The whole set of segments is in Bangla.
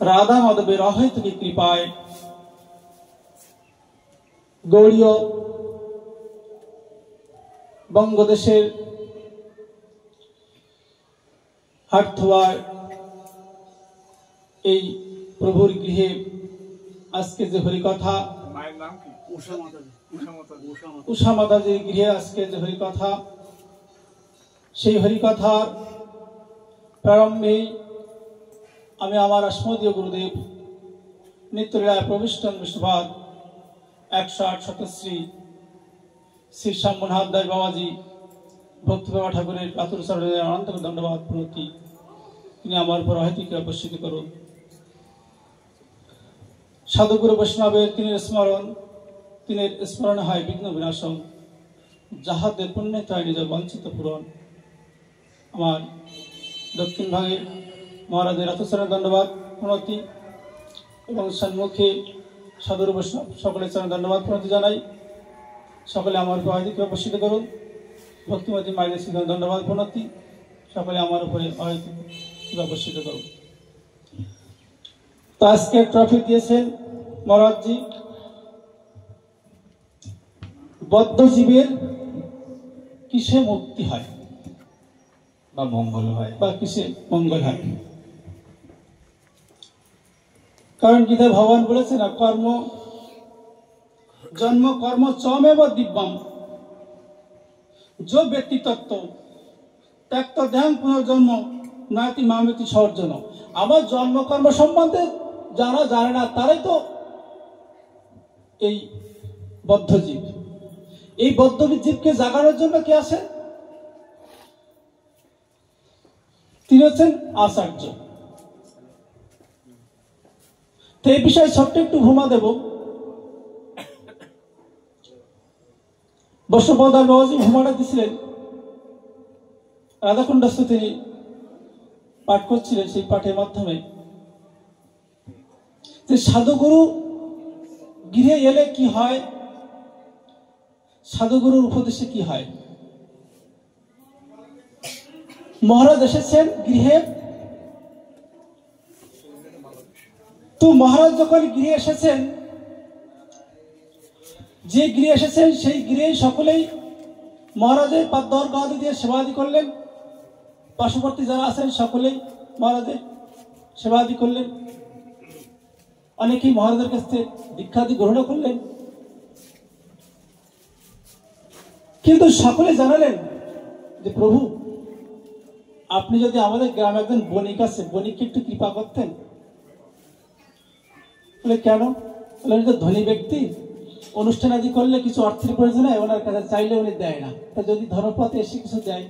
রাধা মাধবের অহেতুক কৃপায় গৌড়ীয় বঙ্গদেশের হাটথোয়ার এই প্রভুর গৃহে আজকে যে হরিকথা, উষা মাতাজির গৃহে আজকে যে হরিকথা, সেই হরিকথার প্রারম্ভেই আমি আমার আসমদীয় গুরুদেব নিত্যলীলায় প্রবিষ্টন বিষ্ণুপাদ 108 শতশ্রী শ্রী শ্যামমোহন দাস বাবাজি ভক্তিবাবা ঠাকুরের আতুর চরণের অনন্ত দণ্ডবাদ প্রণতি। তিনি আমার উপর অহেতুক অবশ্যিত করুন। সাধুগুরু বৈষ্ণবের তিনের স্মরণ হয় বিঘ্ন বিনাশন, যাহাদের পুণ্যে তাই নিজের বঞ্চিত পূরণ। আমার দক্ষিণ ভাগে মহারাজের আতুচরণের দণ্ডবাদ প্রণতি এবং সম্মুখে সাধুর বৈষ্ণব সকলের চরণে দণ্ডবাদ প্রণতি জানাই। সকলে আমার উপর অহেতুক অবশ্যিত করুন। ভক্তিমতী মায়ের শ্রী দণ্ডবাদ প্রণতি, সকলে আমার উপরে অহেতুক অবশ্যিত করুন। তো আজকে ট্রফি দিয়েছেন মহারাজজি। বদ্ধজীবের কিসে মুক্তি হয় বা মঙ্গল হয়, বা কিসে মঙ্গল হয়? কারণ গীতায় ভগবান বলেছেন না, জন্ম কর্ম চমেব দিব্যম जो व्यक्ति तत्व त्यक्त ध्यान पुनर्जन्म नाति मामिति सर्जन। आबार जन्म कर्म सम्बन्धे जाना जाने ना ताराई तो এই বদ্ধজীব। এই বদ্ধজীবকে জাগানোর জন্য কে আছেন? তিনি হচ্ছেন আচার্য। তো এই বিষয়ে ছোট্ট একটু ভূমা দেব। বৈষ্ণবদাস বাবাজি ভূমাটা দিছিলেন, রাধাকুণ্ডস্থ তিনি পাঠ করছিলেন। সেই পাঠের মাধ্যমে যে সাধুগুরু গৃহে এলে কি হয়, সাধুগুরুর উপদেশে কি হয়। মহারাজ এসেছেন গৃহে, তো মহারাজ যখন গৃহে এসেছেন, যে গৃহে এসেছেন সেই গৃহে সকলেই মহারাজের পাদ্দর গাদি দিয়ে সেবাদি করলেন। পার্শ্ববর্তী যারা আছেন সকলেই মহারাজের সেবাদি করলেন। অনেকেই মহারাজের কাছ থেকে দীক্ষাদি গ্রহণ করলেন। কিন্তু সকলে জানালেন যে প্রভু, আপনি যদি আমাদের গ্রামে একজন বণিক আছে, বণিককে একটু কৃপা করতেন। বলে কেন? বলে উনি তো ধনী ব্যক্তি, অনুষ্ঠান আদি করলে কিছু অর্থের প্রয়োজন হয়, ওনার কাছে চাইলে উনি দেয় না। তা যদি ধর্মপথে এসে কিছু দেয়,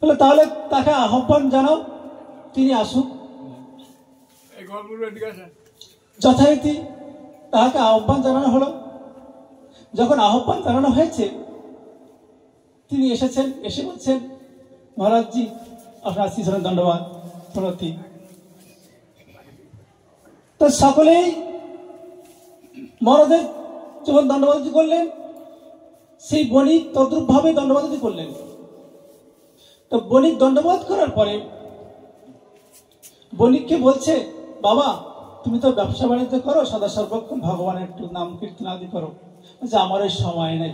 বলে তাহলে তাকে আহ্বান জানাও, তিনি আসুক। যথারীতি তাহাকে আহ্বান জানানো হলো। যখন আহ্বান জানানো হয়েছে, তিনি এসেছেন। এসে বলছেন, মহারাজজি আপনার শ্রীচরণ দণ্ডবাদ প্রণতি। তো সকলেই মহারাজের যখন দণ্ডবাদ করলেন, সেই বণিক তদ্রূপ ভাবে দণ্ডবাদ করলেন। তো বণিক দণ্ডবাদ করার পরে বণিককে বলছে, বাবা তুমি তো ব্যবসা বাণিজ্য করো, সদা সর্বক্ষণ ভগবানের একটু নাম কীর্তন আদি করো। বলছে আমার এই সময় নেই।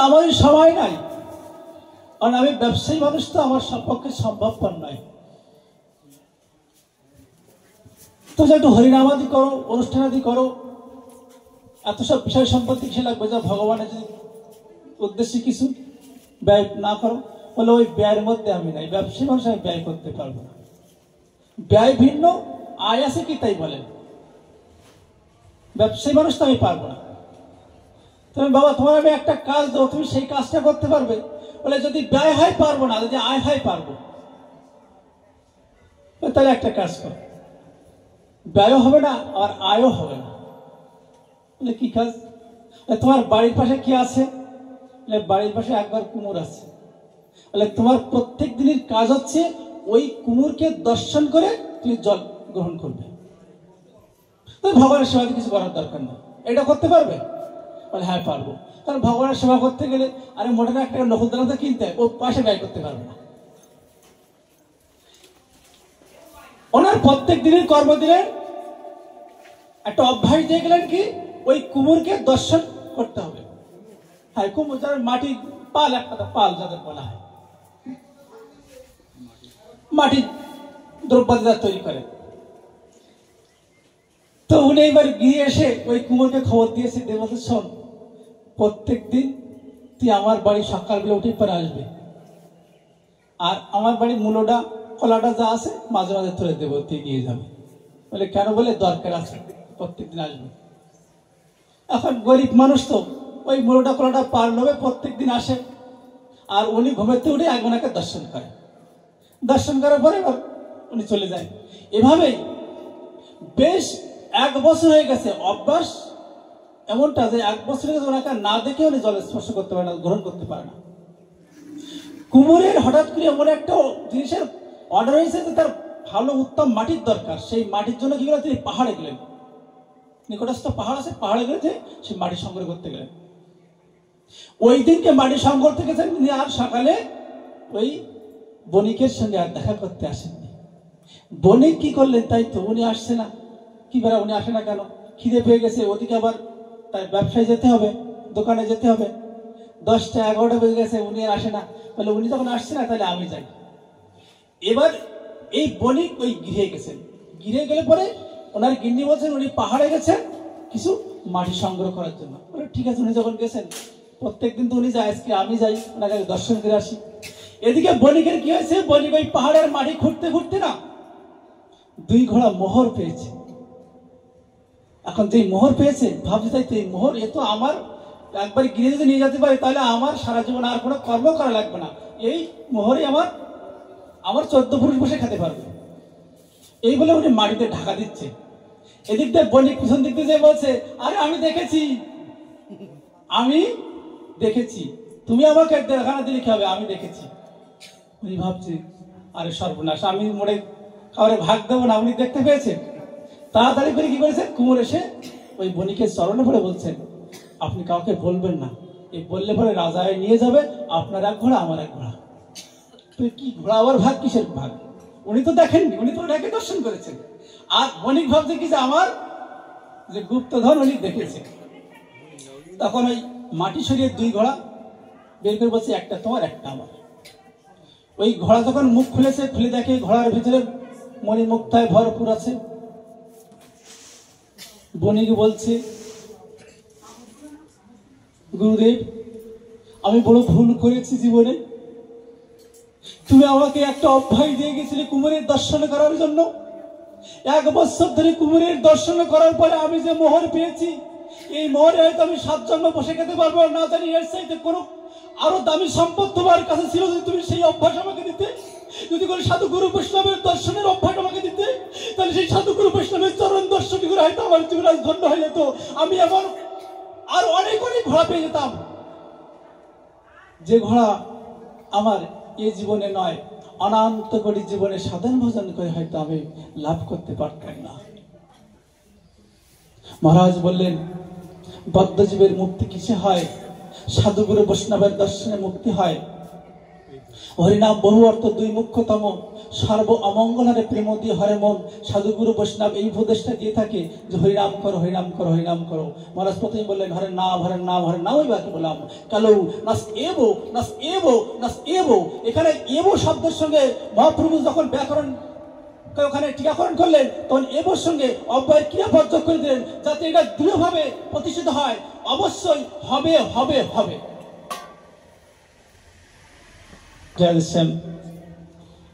আমার এই সময় নাই, কারণ আমি ব্যবসায়ী মানুষ, তো আমার পক্ষে সম্ভবপর নয়। তো একটু হরিনামাদি করো, অনুষ্ঠানাদি করো, এত সব বিষয় সম্পত্তি কিসে লাগবে, যা ভগবানের যদি উদ্দেশ্যে কিছু ব্যয় না করো। বলে ওই ব্যয়ের মধ্যে আমি নাই, ব্যবসায়ী মানুষ, আমি ব্যয় করতে পারবো না। ব্যয় ভিন্ন, আয় আছে কি তাই বলেন। ব্যবসায়ী মানুষ তো আমি পারবো না। তুমি বাবা তোমার আমি একটা কাজ দেবো, তুমি সেই কাজটা করতে পারবে? বলে যদি ব্যয় হয় পারবো না, যদি আয় হয় পারবো। তাহলে একটা কাজ করো, ব্যয়ও হবে না আর আয়ও হবে না। বলে কি কাজ? তোমার বাড়ির পাশে কি আছে? বাড়ির পাশে একবার কুমোর আছে। বলে তোমার প্রত্যেক দিনের কাজ হচ্ছে ওই কুমোরকে দর্শন করে তুমি জল গ্রহণ করবে। ভগবানের সেবা কিছু করার দরকার নেই, এটা করতে পারবে? বলে হ্যাঁ পারবো। কারণ ভগবানের সেবা করতে গেলে আরে মোটা একটা নকুলদানা তো কিনতে হয়, ও পয়সা ব্যয় করতে পারবে না। ওনার প্রত্যেক দিনের কর্মদিনের একটা অভ্যাস দিয়ে গেলেন কি ওই কুমোরকে দর্শন করতে হবে। হ্যাঁ, কুমোর যারা মাটির পাল, একটা পাল যাদের বলা হয়, মাটির দ্রব্যাদি তৈরি করে। তো উনি এবার গিয়ে এসে ওই কুমোরকে খবর দিয়েছে, দেবতা শোন, প্রত্যেক দিন তুই আমার বাড়ি সকালবেলা উঠে পরে আসবে, আর আমার বাড়ির মূলটা কলাটা যা আছে মাঝে মাঝে তুলে দেবো, তুই নিয়ে যাবে। বলে কেন? বলে দরকার আছে, প্রত্যেকদিন আসবে। এখন গরিব মানুষ তো ওই মূলটা কলাটা পার নেবে, প্রত্যেকদিন আসে, আর উনি ঘুমেতে উঠে আগে ওনাকে দর্শন করে। দর্শন করার পরে এবার উনি চলে যায়। এভাবেই বেশ 1 বছর হয়ে গেছে। অভ্যাস এমনটা যে 1 বছর হয়ে গেছে, ওনাকে না দেখে উনি জল স্পর্শ করতে পারে না, গ্রহণ করতে পারে না। কুমোরের হঠাৎ করে এমন একটা জিনিসের অর্ডার হয়েছে যে তার ভালো উত্তম মাটির দরকার। সেই মাটির জন্য কি গেলেন? তিনি পাহাড়ে গেলেন, নিকটস্থ পাহাড় আছে, পাহাড়ে গেলে সেই মাটি সংগ্রহ করতে গেলেন। ওই দিনকে মাটি সংগ্রহ করতে গেছেন, তিনি আর সকালে ওই বণিকের সঙ্গে আর দেখা করতে আসেননি। বণিক কি করলেন? তাই তো উনি আসছে না, কি বেড়া উনি আসে না কেন? খিদে পেয়ে গেছে, ওদিকে আবার তার ব্যবসায় যেতে হবে, দোকানে যেতে হবে। 10টা 11টা বেজে গেছে, উনি আর আসে না। বলে উনি যখন আসছে না তাহলে আমি যাই। এবার এই বণিক ওই গৃহে গেছেন। গৃহে গেলে পরে ওনার গিন্নি বলছেন উনি পাহাড়ে গেছেন কিছু মাটি সংগ্রহ করার জন্য। বলে ঠিক আছে, উনি যখন গেছেন প্রত্যেকদিন তো উনি যায়, আজকে আমি যাই, ওনাকে দর্শন করে আসি। এদিকে বণিকের কি হয়েছে? বণিক ওই পাহাড়ের মাটি খুঁড়তে খুঁড়তে না 2 ঘোড়া মোহর পেয়েছে। এখন যে মোহর পেয়েছে ভাবছে তাই তো এই মোহর, এ তো আমার একবার গিয়ে যদি নিয়ে যেতে পারি তাহলে আমার সারা জীবন আর কোনো কর্ম করা লাগবে না, এই মোহরে আমার 14 পুরুষ বসে খেতে পারবে। এই বলে উনি মাটিতে ঢাকা দিচ্ছে। এদিক দিয়ে বণিক পিছন দিক দিয়ে বলছে আরে আমি দেখেছি, তুমি আমাকে দেখানা দিলে কি হবে, আমি দেখেছি। উনি ভাবছে আরে সর্বনাশ, আমি মোড়ে কাউরে ভাগ দেবো না, উনি দেখতে পেয়েছে। তাড়াতাড়ি করে কি করেছে, কুমোর এসে ওই বণিকের চরণে পড়ে বলছেন আপনি কাউকে বলবেন না, এই বললে পরে রাজায় নিয়ে যাবে, আপনার 1 ঘোড়া আমার 1 ঘোড়া। তুই কি ঘোড়া আবার ভাগ, কিসের ভাগ? উনি তো দেখেননি, উনি তো ওনাকে দর্শন করেছেন। আর বণিক ভাবছে কি যে আমার যে গুপ্তধন উনি দেখেছে। তখন ওই মাটি সরিয়ে 2 ঘোড়া বের করে বলছে একটা তোমার একটা আমার। ওই ঘোড়া যখন মুখ খুলেছে, খুলে দেখে ঘোড়ার ভিতরে মণিমুক্তায় ভরপুর আছে। বণিক বলছে গুরুদেব, আমি বড় ভুল করেছি জীবনে। তুমি আমাকে একটা অভ্যাস দিয়ে গেছিলে কুমোরের দর্শন করার জন্য। 1 বছর ধরে কুমোরের দর্শন করার পরে আমি যে মোহর পেয়েছি, এই মোহরে হয়তো আমি 7 জন্ম বসে খেতে পারবো না, জানি এর চাইতে কোনো আরো দামি সম্পদ তোমার কাছে ছিল। যদি তুমি সেই অভ্যাস আমাকে দিতে, যদি কোনো সাধু গুরু বৈষ্ণবের দর্শনের অভ্যাস আমাকে দিতে, তাহলে সেই সাধু গুরু বৈষ্ণবের চরণ দর্শন করে হয়তো আমার জীবন আজ ধন্য হয়ে যেত। আমি এমন আর অনেক অনেক ঘোড়া পেয়ে যেতাম, যে ঘোড়া আমার এই জীবনে নয়, অনন্ত কোটি জীবনে সাধন ভজন করে হয়তো আমি লাভ করতে পারতাম না। মহারাজ বললেন বদ্ধজীবের মুক্তি কিসে হয়? সাধুগুরু বৈষ্ণবের দর্শনে মুক্তি হয়। হরিনাম বহু অর্থ 2 মুখ্যতম, সর্ব অমঙ্গলারে প্রেম দিয়ে হরে মন। সাধুগুরু বৈষ্ণব এই উপদেশটা দিয়ে থাকে যে হরিনাম করো, হরিনাম করো, হরিনাম করো। মহারাজ প্রথমে বললেন হরে নাম, হরে নাম, হরে নামই বাকি বললাম কালো নাস এবো। এখানে এবো শব্দের সঙ্গে মহাপ্রভু যখন ব্যাকরণ ওখানে টিকাকরণ করলেন, তখন এবর সঙ্গে অব্যয়ের ক্রিয়াপদ যোগ করে দিলেন, যাতে এটা দৃঢ়ভাবে প্রতিষ্ঠিত হয়। অবশ্যই হবে হবে হবে। জয় শ্যাম।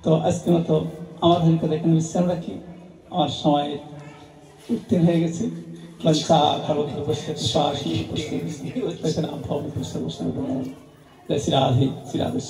তো আজকের মতো আমার হরিকথা এখানে বিশ্রাম রাখি, আমার সময় উত্তীর্ণ হয়ে গেছে। চা খাবো, বসে শ্রী রাধে শ্রী রাধে।